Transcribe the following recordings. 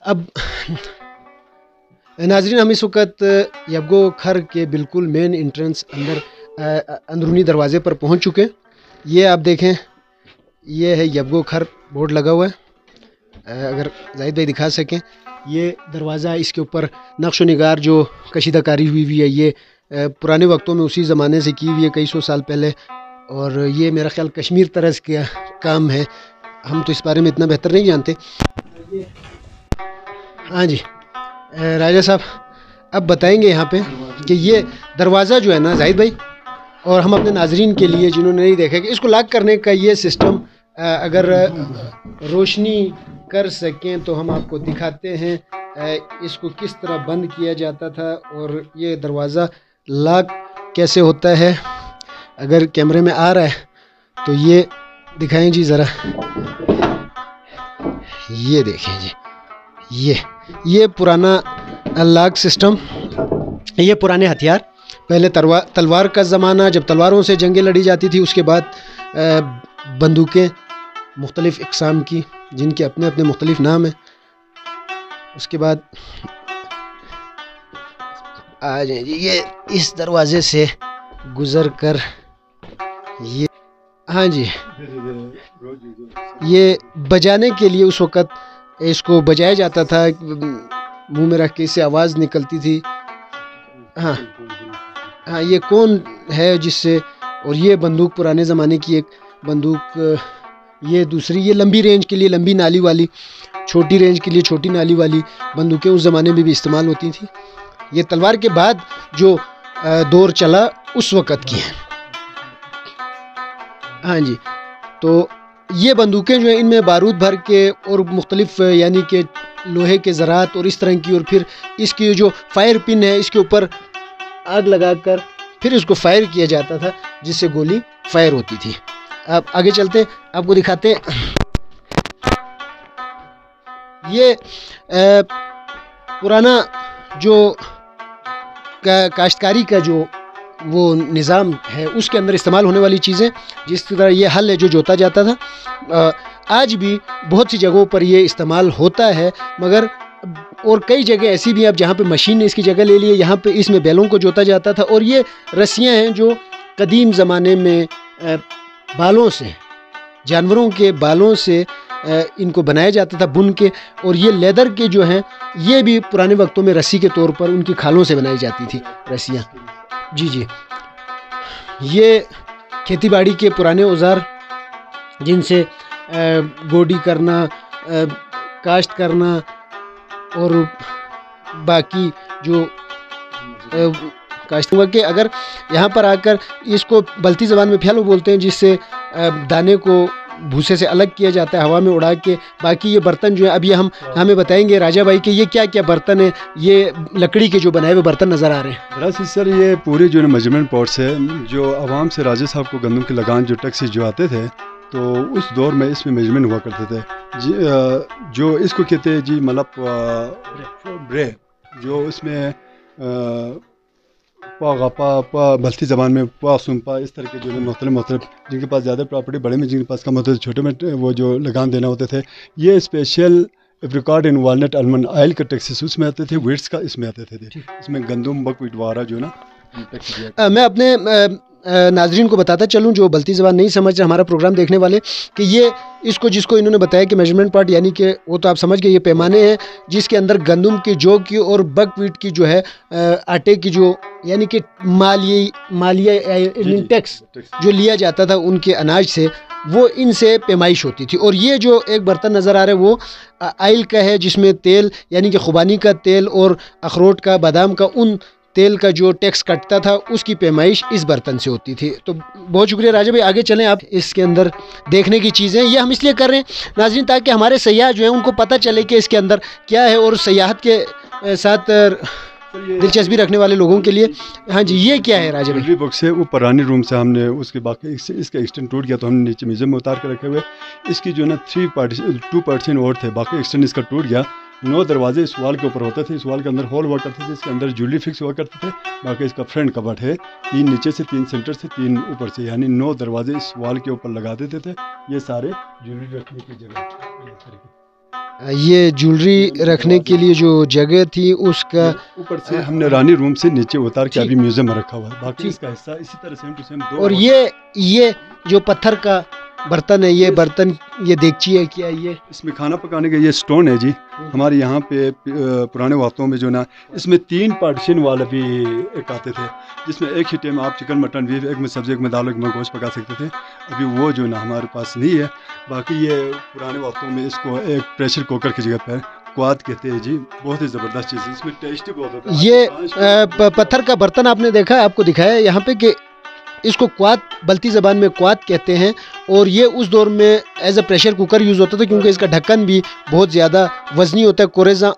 अब नाजरीन, हम इस वक्त यबगो खर के बिल्कुल मेन एंट्रेंस अंदरूनी दरवाज़े पर पहुंच चुके हैं। ये आप देखें, ये है यबगो खर बोर्ड लगा हुआ है। अगर जाहिद भाई दिखा सकें, ये दरवाज़ा, इसके ऊपर नक्श निगार जो कशीदाकारी हुई हुई है, ये पुराने वक्तों में उसी ज़माने से की हुई है, कई सौ साल पहले। और ये मेरा ख्याल कश्मीर तरज़ का काम है, हम तो इस बारे में इतना बेहतर नहीं जानते। हाँ जी, राजा साहब अब बताएंगे यहाँ पे कि ये दरवाज़ा जो है ना जाहिद भाई, और हम अपने नाजरीन के लिए जिन्होंने नहीं देखा, कि इसको लॉक करने का ये सिस्टम अगर रोशनी कर सकें तो हम आपको दिखाते हैं इसको किस तरह बंद किया जाता था और ये दरवाज़ा लॉक कैसे होता है। अगर कैमरे में आ रहा है तो ये दिखाएं जी ज़रा, ये देखें जी, ये पुराना लॉक सिस्टम, ये पुराने हथियार, पहले तलवार का ज़माना, जब तलवारों से जंगें लड़ी जाती थी, उसके बाद बंदूकें मुख्तलिफ़ इक़साम की, जिनके अपने अपने मुख्तलिफ़ नाम हैं। उसके बाद आ जाए जी, ये इस दरवाज़े से गुज़र कर ये, हाँ जी, ये बजाने के लिए उस वक़्त इसको बजाया जाता था, मुंह में रख के इससे आवाज़ निकलती थी। हाँ, ये कौन है जिससे, और ये बंदूक पुराने ज़माने की एक बंदूक, ये दूसरी, ये लंबी रेंज के लिए लंबी नाली वाली, छोटी रेंज के लिए छोटी नाली वाली बंदूकें उस ज़माने में भी इस्तेमाल होती थी। ये तलवार के बाद जो दौर चला उस वक़्त की है। हाँ जी, तो ये बंदूकें जो हैं, इनमें बारूद भर के और मुख्तलिफ़ यानी कि लोहे के ज़रात और इस तरह की, और फिर इसकी जो फायर पिन है, इसके ऊपर आग लगाकर फिर इसको फायर किया जाता था, जिससे गोली फायर होती थी। अब आगे चलते आपको दिखाते हैं। ये पुराना जो काश्तकारी का जो वो निज़ाम है, उसके अंदर इस्तेमाल होने वाली चीज़ें, जिस तरह ये हल है जो जोता जाता था, आज भी बहुत सी जगहों पर ये इस्तेमाल होता है, मगर और कई जगह ऐसी भी हैं अब जहाँ पे मशीन ने इसकी जगह ले ली है। यहाँ पे इसमें बैलों को जोता जाता था, और ये रस्सियाँ हैं जो कदीम ज़माने में बालों से, जानवरों के बालों से इनको बनाया जाता था बुन के, और ये लेदर के जो हैं, ये भी पुराने वक्तों में रस्सी के तौर पर उनकी खालों से बनाई जाती थी रस्सियाँ। जी, ये खेतीबाड़ी के पुराने औज़ार, जिनसे गोडी करना, काश्त करना और बाकी जो काश्त हुआ, के अगर यहाँ पर आकर इसको बल्ती ज़बान में फैलो बोलते हैं, जिससे दाने को भूसे से अलग किया जाता है हवा में उड़ा के। बाकी ये बर्तन जो है, अब ये हमें बताएंगे राजा भाई कि ये क्या क्या बर्तन है, ये लकड़ी के जो बनाए हुए बर्तन नज़र आ रहे हैं। दरअसल सर, ये पूरे जो मेजरमेंट पॉट्स है, जो आवाम से राजा साहब को गंदम के लगान जो टैक्सेस जो आते थे, तो उस दौर में इसमें मेजरमेंट हुआ करते थे जी, जो इसको कहते हैं जी मतलब ब्रे, जो इसमें बल्ती ज़बान में सुनपा, इस तरह के जो मुख्तलिफ जिनके पास ज़्यादा प्रॉपर्टी बड़े में, जिनके पास कम होते थे छोटे में, वो जो लगान देना होते थे, ये special apricot and walnut almond oil के टैक्सेस उसमें आते थे, वीट्स का इसमें आते थे, इसमें गंदम बकवीट वारा जो ना मैं अपने नाजरीन को बताता चलूँ जो बल्ती ज़बान नहीं समझ रहे हमारा प्रोग्राम देखने वाले, कि ये इसको जिसको इन्होंने बताया कि मेजरमेंट पार्ट, यानी कि वो तो आप समझ गए, ये पैमाने हैं जिसके अंदर गंदम की, जौ की और बकवीट की जो है आटे की जो, यानी कि मालिया टैक्स जो लिया जाता था उनके अनाज से, वो इनसे पैमाइश होती थी। और ये जो एक बर्तन नज़र आ रहा है वो आयल का है, जिसमें तेल यानी कि खुबानी का तेल और अखरोट का, बादाम का, उन तेल का जो टैक्स कटता था, उसकी पैमाइश इस बर्तन से होती थी। तो बहुत शुक्रिया राजा भाई, आगे चलें आप। इसके अंदर देखने की चीज़ें ये हम इसलिए कर रहे हैं नाज़रीन, ताकि हमारे सयाह जो हैं उनको पता चले कि इसके अंदर क्या है, और सयाहत के साथ दिलचस्पी रखने वाले लोगों के लिए। हाँ जी, ये क्या है राजा भाई? बुक्स है, वो पुराने रूम से हमने उसके बाकी इसका एक्सटेंड टूट गया, तो हमने नीचे म्यूजियम में उतार कर रखे हुए। इसकी जो ना 2% और थे, बाकी एक्सटेंड इसका टूट गया, 9 दरवाजे इस वॉल के ऊपर होते थे। इस वॉल के अंदर होल हुआ करते थे, इसके अंदर ज्वेलरी फिक्स हुआ करते थे। बाकी इसका फ्रंट कबर्ड है, 3 नीचे से, 3 सेंटर से, 3 ऊपर से, यानी 9 दरवाजे इस वॉल के ऊपर लगा देते थे। ये सारे ज्वेलरी रखने की जगह, ये ज्वेलरी रखने के लिए जो जगह थी उसका ऊपर से हमने रानी रूम से नीचे उतार के अभी म्यूजियम में रखा हुआ है। बाकी इसका हिस्सा इसी तरह सेम टू सेम 2। और ये जो पत्थर का बर्तन है, ये बर्तन, ये देगची है क्या? ये इसमें खाना पकाने का ये स्टोन है जी। हमारे यहाँ पे पुराने वक्तों में जो ना इसमें 3 पार्टीशन वाले भी एक आते थे, जिसमें एक ही टाइम आप चिकन मटन भी, एक में सब्जी, एक में दाल, एक में गोश्त पका सकते थे। अभी वो जो ना हमारे पास नहीं है। बाकी ये पुराने वक्तों में इसको एक प्रेशर कुकर की जगह पर क्वाद कहते हैं जी। बहुत ही ज़बरदस्त चीज़ है, इसमें टेस्टी बहुत होता है। ये पत्थर का बर्तन आपने देखा, आपको दिखाया यहाँ पे कि इसको क्वाद, बल्ती ज़बान में क्वाद कहते हैं। और ये उस दौर में as a pressure cooker use होता था, क्योंकि इसका ढक्कन भी बहुत ज़्यादा वज़नी होता है। कोरेज़ा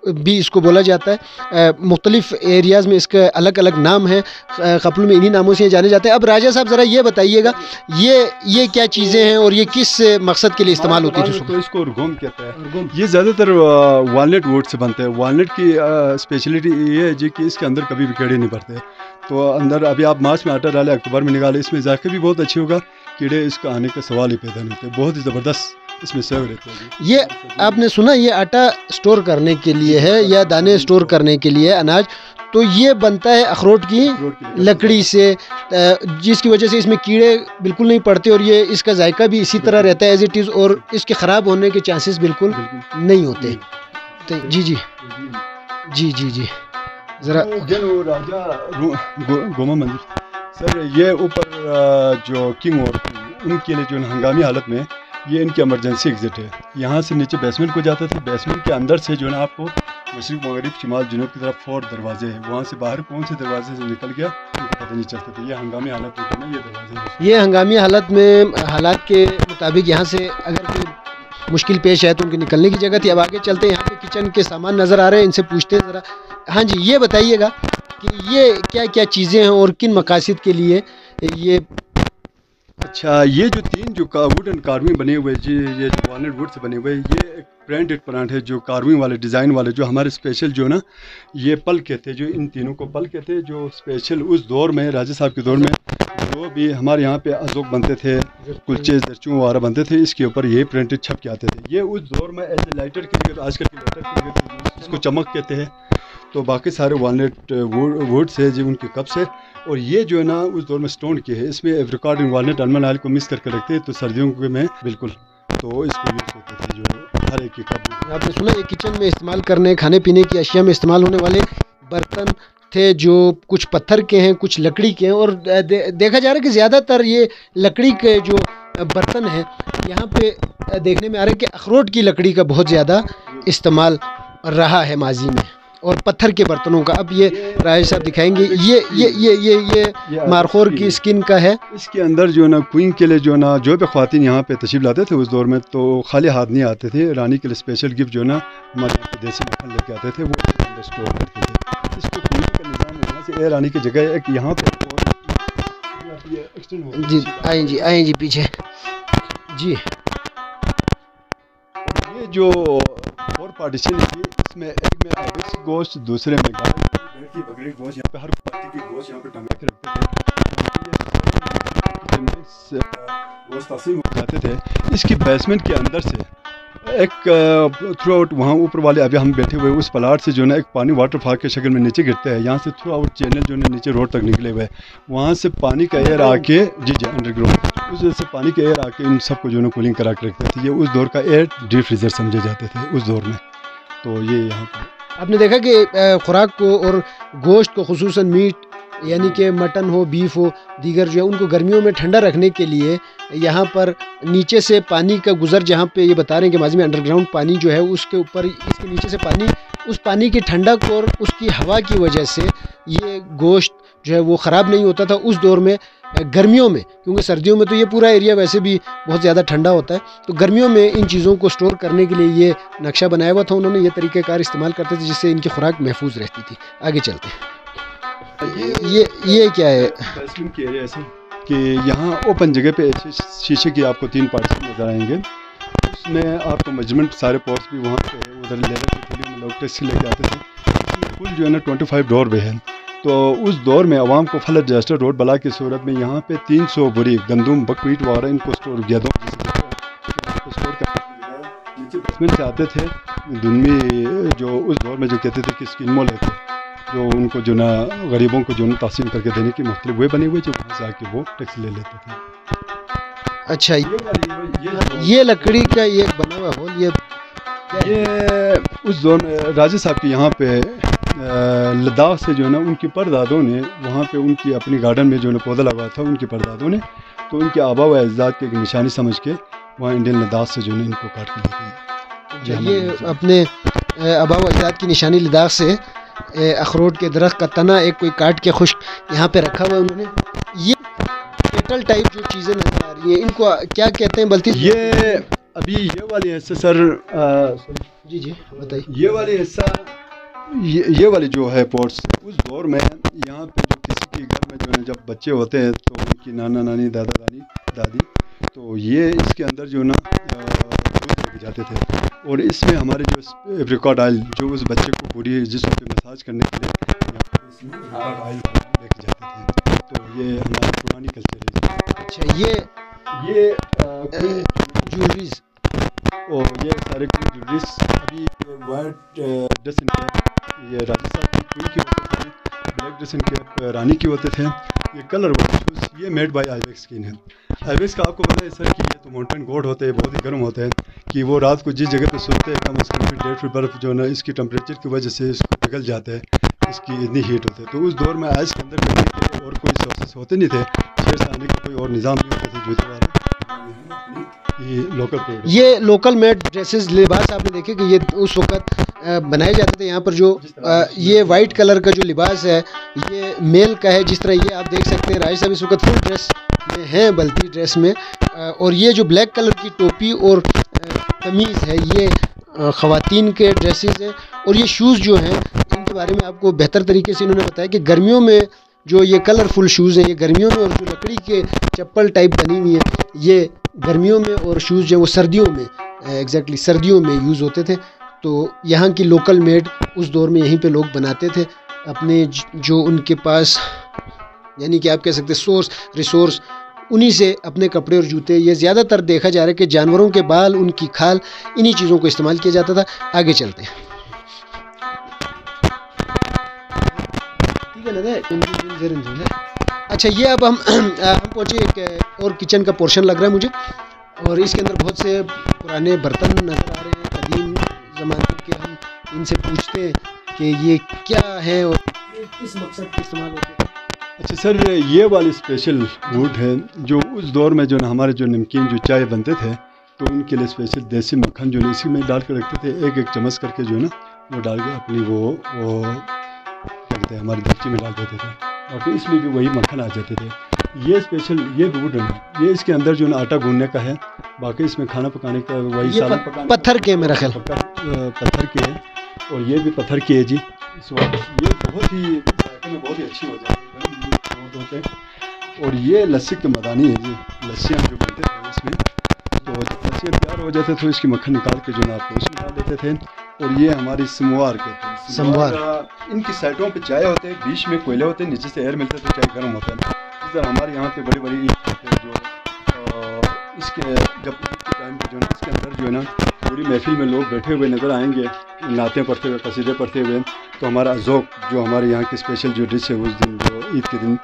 भी इसको बोला जाता है। मुख्तलिफ़ एरियाज़ में इसके अलग अलग नाम हैं, क़प्ल में इन्हीं नामों से जाने जाते हैं। अब राजा साहब ज़रा ये बताइएगा, ये क्या चीज़ें हैं और ये किस मकसद के लिए इस्तेमाल होती थी? तो इसको रुगुम कहते हैं। ये ज़्यादातर वालनट वुड से बनते हैं। वालनट की स्पेशलिटी ये है जी कि इसके अंदर कभी भी कीड़े नहीं पड़ते। तो अंदर अभी आप मार्च में आटा डालें, अक्टूबर में निकालें, इसमें जायका भी बहुत अच्छी होगा, कीड़े इसका आने का सवाल ही पैदा नहीं होते। बहुत ही ज़बरदस्त इसमें सेव रहते हैं। ये आपने सुना, ये आटा स्टोर करने के लिए है या दाने स्टोर करने के लिए अनाज। तो ये बनता है अखरोट की लकड़ी से, जिसकी वजह से इसमें कीड़े बिल्कुल नहीं पड़ते और ये इसका जायका भी इसी तरह रहता है एज इट इज़, और इसके ख़राब होने के चांसेस बिल्कुल नहीं होते। तो जी जी जी जी जी ज़रा राजा गोमा मंदिर सर, ये ऊपर जो किंग और उनके लिए जो हंगामी हालत में ये इनकी इमरजेंसी एग्जिट है। यहाँ से नीचे बेसमेंट को जाता था। बेसमेंट के अंदर से जो है ना आपको मशरिक, मगरिब, शिमाल, जुनूब की तरफ 4 दरवाजे हैं। वहाँ से बाहर कौन से दरवाजे से निकल गया उनको पता नहीं चलता था। ये हंगामी हालत में ये दरवाजे, ये हंगामी हालत में, हालात के मुताबिक यहाँ से अगर कोई मुश्किल पेश है तो उनके निकलने की जगह थी। अब आगे चलते हैं, यहाँ पे किचन के सामान नज़र आ रहे हैं, इनसे पूछते हैं ज़रा। हाँ जी, ये बताइएगा कि ये क्या क्या चीज़ें हैं और किन मकासद के लिए ये? अच्छा, ये जो 3 जो वुड एंड कार्विंग बने हुए जी, ये वॉलनट वुड से बने हुए, ये एक ब्रांडेड प्लांट है जो कार्विंग वाले, डिज़ाइन वाले, जो हमारे स्पेशल जो ना ये पल कहते हैं, जो इन तीनों को पल कहते हैं, जो स्पेशल उस दौर में, राजा साहब के दौर में जो भी हमारे यहाँ पे अज़ोक बनते थे, कुलचे, दरचू वगैरह बनते थे, इसके ऊपर ये प्रिंटेड छप के आते थे। ये उस दौर में एज ए लाइटर के लिए, आजकल के लाइटर के लिए इसको चमक कहते हैं। तो बाकी सारे वॉलनट वुड से जी उनके कप से। और ये जो है ना उस दौर में स्टोन के है। इसमें एवरिकार्ड एंड वॉलनट अलमंड ऑयल को मिक्स करके रखते हैं, तो सर्दियों के में बिल्कुल तो इसको यूज़ होते थे जो हर एक की कप। आपने सुना ये किचन में इस्तेमाल करने, खाने पीने की अशिया में इस्तेमाल होने वाले बर्तन थे, जो कुछ पत्थर के हैं, कुछ लकड़ी के हैं। और देखा जा रहा है कि ज़्यादातर ये लकड़ी के जो बर्तन हैं, यहाँ पे देखने में आ रहा है कि अखरोट की लकड़ी का बहुत ज़्यादा इस्तेमाल रहा है माजी में, और पत्थर के बर्तनों का। अब ये राज साहब दिखाएंगे, ये मारखोर की स्किन का है। इसके अंदर जो ना क्वीन के लिए जो ना जो भी ख्वातीन यहाँ पे तशरीफ लाते थे उस दौर में, तो खाली हाथ नहीं आते थे। रानी के लिए स्पेशल गिफ्ट जो ना हमारे देसी मक्खन लेके आते थे, वो स्टोर करते थे। इसको क्वीन का निज़ाम यहाँ से रानी की जगह एक यहाँ पे जी आए जी पीछे जी। ये जो 4 पार्टीशन है, इसमें एक में आइबेक्स गोश्त, दूसरे में गाय की, बकरी गोश्त, यहाँ पे हर क्वालिटी की गोश्त यहाँ पे टंगा के रखते थे। गोश्त तसीम हो जाते थे। इसकी बेसमेंट के अंदर से एक थ्रू आउट, वहाँ ऊपर वाले अभी हम बैठे हुए उस प्लाट से जो ना एक पानी वाटरफॉल के शक्ल में नीचे गिरता है। यहाँ से थ्रू आउट चैनल जो है नीचे रोड तक निकले हुए हैं। वहाँ से पानी का एयर आके जी अंडरग्राउंड, उस वजह से पानी का एयर आके इन सबको जो है कूलिंग करा के रखते थे। ये उस दौर का एयर डीप फ्रीजर समझे जाते थे उस दौर में। तो ये यहाँ पर आपने देखा कि खुराक को और गोश्त को, खुसूसन मीट यानी कि मटन हो, बीफ हो, दीगर जो है उनको गर्मियों में ठंडा रखने के लिए यहाँ पर नीचे से पानी का गुज़र, जहाँ पे ये बता रहे हैं कि माजी में अंडरग्राउंड पानी जो है उसके ऊपर, इसके नीचे से पानी, उस पानी की ठंडक और उसकी हवा की वजह से ये गोश्त जो है वो ख़राब नहीं होता था उस दौर में गर्मियों में। क्योंकि सर्दियों में तो ये पूरा एरिया वैसे भी बहुत ज़्यादा ठंडा होता है, तो गर्मियों में इन चीज़ों को स्टोर करने के लिए ये नक्शा बनाया हुआ था उन्होंने। ये तरीक़ेकार इस्तेमाल करते थे जिससे इनकी खुराक महफूज रहती थी। आगे चलते हैं। ये क्या है? बेसमेंट की एरिया ऐसे कि यहाँ ओपन जगह पे शीशे की आपको 3 पार्टीशन नज़र आएंगे। उसमें आपको मेजरमेंट सारे पॉट्स भी वहाँ पे उधर लेबर की थैली में लोग टैक्सी लेके आते थे। इसमें कुल जो है ना 25 डोर वे है। तो उस दौर में आवाम को फ्लड डिजास्टर रोड बला की सूरत में यहाँ पे 300 बोरी गंदम बकवीट वगैरह इनको स्टोर किया स्टोर कर से आते थे दुनमी, जो उस दौर में जो कहते थे कि स्कीमों लेते, जो उनको जो ना गरीबों को जो ना तकसीम करके देने की मुख्तलिफ वे बने हुए, जो वहाँ से आके वो टैक्स ले लेते थे। अच्छा, ये लकड़ी का ये बना हुआ होल, ये उस दौर में राजा साहब के यहाँ पे लद्दाख से जो है ना उनकी परदादों ने वहाँ पे उनकी अपनी गार्डन में जो है पौधा लगाया था उनकी परदादों ने, तो उनके आबा व अजदाद की एक निशानी समझ के वहाँ इंडियन लद्दाख से जो है इनको काट के लेते हैं। ये अपने आबा व अजदाद की निशानी लद्दाख से अखरोट के दरख्त का तना एक कोई काट के खुश्क यहाँ पे रखा हुआ है उन्होंने। ये केटल टाइप जो चीज़ें नजर आ रही हैं, इनको क्या कहते हैं बल्कि? ये अभी ये वाली हिस्सा सर, जी जी बताइए। ये वाली हिस्सा, ये वाली जो है पॉट्स, उस दौर में यहाँ पे जो किसी के घर में जो है जब बच्चे होते हैं तो उनकी नाना नानी दादा दादी, तो ये इसके अंदर जो ना दूध लेके जाते थे, और इसमें हमारे जो एप्रिकॉट ऑयल जो उस बच्चे को पूरी जिस्म पे मसाज करने के लिए इसमें एप्रिकॉट ऑयल लेके जाते थे। तो ये हमारी पुरानी कल्चर है। अच्छा, ये ज्वेलरीज और ये सारे ज्वेलरीज अभी वाइट ड्रेस इनके ये राजा साहब की क्वीन के होते थे, ब्लैक ड्रेस इनके रानी के होते थे। ये कलर वाले ये मेड बाय आइबेक्स स्किन है। आइबेक्स का आपको पता है सर कि ये तो माउंटेन गोड होते हैं, बहुत ही गर्म होते हैं, कि वो रात को जिस जगह पे सोते हैं कम से कम 1.5 फीट बर्फ़ जो है ना इसकी टेम्परेचर की वजह से इसको पिघल जाता है, इसकी इतनी हीट होती है। तो उस दौर में आइस के अंदर करने के और कोई सोर्सेस होते नहीं थे, शहर से आने का कोई और निज़ाम नहीं होता था जूते वाला। ये लोकल प्रोडक्ट, ये लोकल मेड ड्रेसेस लिबास आपने देखे कि ये उस वक्त बनाए जाते थे। यहाँ पर जो ये वाइट कलर का जो लिबास है ये मेल का है, जिस तरह ये आप देख सकते हैं राज साहब इस वक्त फुल ड्रेस में हैं, बल्कि ड्रेस में, और ये जो ब्लैक कलर की टोपी और कमीज़ है ये ख़वातीन के ड्रेसेस हैं। और ये शूज़ जो हैं इनके बारे में आपको बेहतर तरीके से इन्होंने बताया कि गर्मियों में जो ये कलरफुल शूज़ हैं ये गर्मियों में, और जो लकड़ी के चप्पल टाइप बनी हुई है ये गर्मियों में, और शूज़ जो वो सर्दियों में, एग्जैक्टली सर्दियों में यूज़ होते थे। तो यहाँ की लोकल मेड उस दौर में यहीं पे लोग बनाते थे अपने जो उनके पास, यानी कि आप कह सकते सोर्स रिसोर्स, उन्हीं से अपने कपड़े और जूते। ये ज़्यादातर देखा जा रहा है कि जानवरों के बाल, उनकी खाल, इन्हीं चीज़ों को इस्तेमाल किया जाता था। आगे चलते हैं, ठीक है ना। अच्छा, ये अब हम पहुँचे एक और किचन का पोर्शन लग रहा है मुझे, और इसके अंदर बहुत से पुराने बर्तन नज़र आ रहे हैं कदीम ज़माने के। हम इनसे पूछते हैं कि ये क्या है और किस मकसद के इस्तेमाल होते हैं। अच्छा सर, ये वाली स्पेशल वुड है जो उस दौर में जो ना हमारे जो नमकीन जो चाय बनते थे तो उनके लिए स्पेशल देसी मक्खन जो है इसी में डाल कर रखते थे, एक एक चम्मच करके जो है ना वो डाल के अपनी वो कहते हैं हमारी दफ्ती में डाल देते थे, और फिर इसमें भी वही मक्खन आ जाते थे। ये स्पेशल ये वुड है, ये इसके अंदर जो ना आटा गूंदने का है, बाकी इसमें खाना पकाने का वही सालन पत्थर के मेरा ख्याल पत्थर के है, और ये भी पत्थर की है जी। इस वक्त ये बहुत ही जायके में बहुत ही अच्छी हो जाती है। और ये लस्सी के मदानी है जी, लस्सियाँ जो बनते थे इसमें, तो जब लस्सियाँ तैयार हो जाते थे इसकी मक्खन निकाल के जो ना आप उसमें डाल देते थे। और ये हमारी समवार कहते हैं, समवार। इनकी साइडों पे चाय होते हैं, बीच में कोयले होते हैं, नीचे से एयर मिलते थे, चाय गर्म होता है। इस तरह हमारे यहाँ पे बड़ी बड़ी ईद होते हैं जो इसके जब ईद के टाइम पे जो है इसके अंदर जो है ना पूरी महफिल में लोग बैठे हुए नज़र आएंगे, नातें पढ़ते हुए, कसीदे पढ़ते हुए। तो हमारा अज़ोक जो हमारे यहाँ की स्पेशल जो डिश है उस दिन जो ईद के दिन,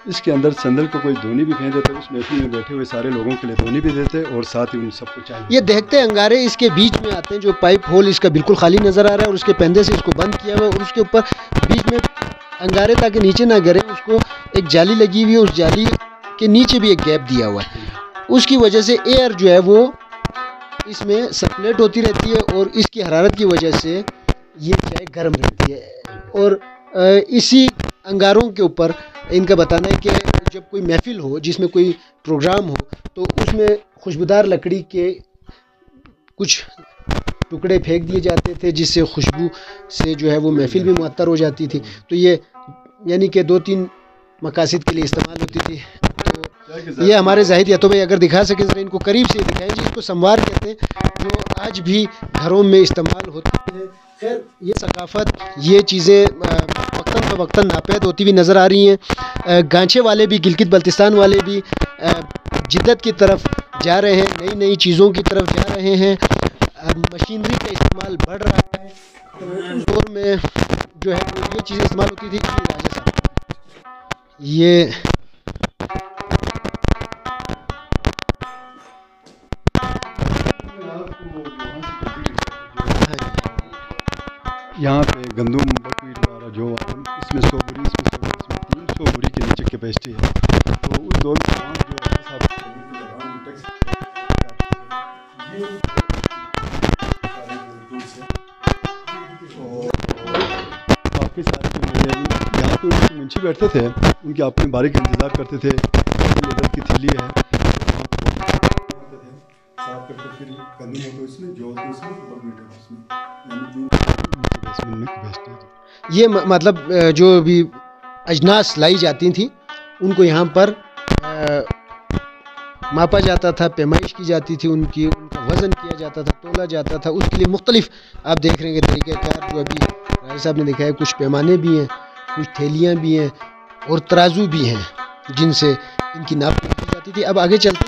इसके अंदर संदल को कोई धोनी भी फेंक देते, उस महफिल में बैठे हुए सारे लोगों के लिए धोनी भी देते, और साथ ही उन सबको चाहिए। ये देखते अंगारे इसके बीच में आते हैं, जो पाइप होल इसका बिल्कुल खाली नज़र आ रहा है, और उसके पेंदे से इसको बंद किया हुआ है, और उसके ऊपर बीच में अंगारे ताकि नीचे ना गिरे उसको एक जाली लगी हुई है, उस जाली के नीचे भी एक गैप दिया हुआ है। उसकी वजह से एयर जो है वो इसमें सर्कुलेट होती रहती है, और इसकी हरारत की वजह से ये चाय गर्म रहती है। और इसी अंगारों के ऊपर इनका बताना है कि जब कोई महफिल हो, जिसमें कोई प्रोग्राम हो, तो उसमें खुशबूदार लकड़ी के कुछ टुकड़े फेंक दिए जाते थे, जिससे खुशबू से जो है वो महफिल भी मुअत्तर हो जाती थी। तो ये यानी कि 2-3 मकासद के लिए इस्तेमाल होती थी। तो ये हमारे जाहिद यातो भाई अगर दिखा सके ज़रा इनको करीब से दिखाएं जी। इसको संवार कहते हैं, जो आज भी घरों में इस्तेमाल होती है। खैर ये सकाफ़त, ये चीज़ें वक्तन फ़वक्तन नापैद होती हुई नज़र आ रही हैं। गांचे वाले भी, गिलगित बल्तिस्तान वाले भी जिद्दत की तरफ जा रहे हैं, नई नई चीज़ों की तरफ जा रहे हैं। मशीनरी का इस्तेमाल बढ़ रहा है। तो उस दौर में जो है ये चीज़ें इस्तेमाल होती थी। राजा साहब ये यहाँ पे गंदम बकवीट वाला जो इसमें 100 बोरी, इसमें 300 बोरी के नीचे कैपेसिटी है। तो उस दौर में वहाँ जो काफ़ी सारे यहाँ पे उनके मुंशी बैठते थे, उनके अपने बारी का इंतज़ार करते थे। लेदर की थैली है, साफ करके फिर गंदम होता इसमें, जो होता इसमें, बकवीट होता इसमें, ये मतलब जो भी अजनास लाई जाती थी उनको यहाँ पर मापा जाता था, पैमाइश की जाती थी, उनका वज़न किया जाता था, तोला जाता था। उसके लिए मुख्तलिफ आप देख रहे हैं तरीक़ाकार जो अभी राजा साहब ने दिखाया। कुछ पैमाने भी हैं, कुछ थैलियाँ भी हैं और तराजू भी हैं जिनसे इनकी नाप की जाती थी। अब आगे चलते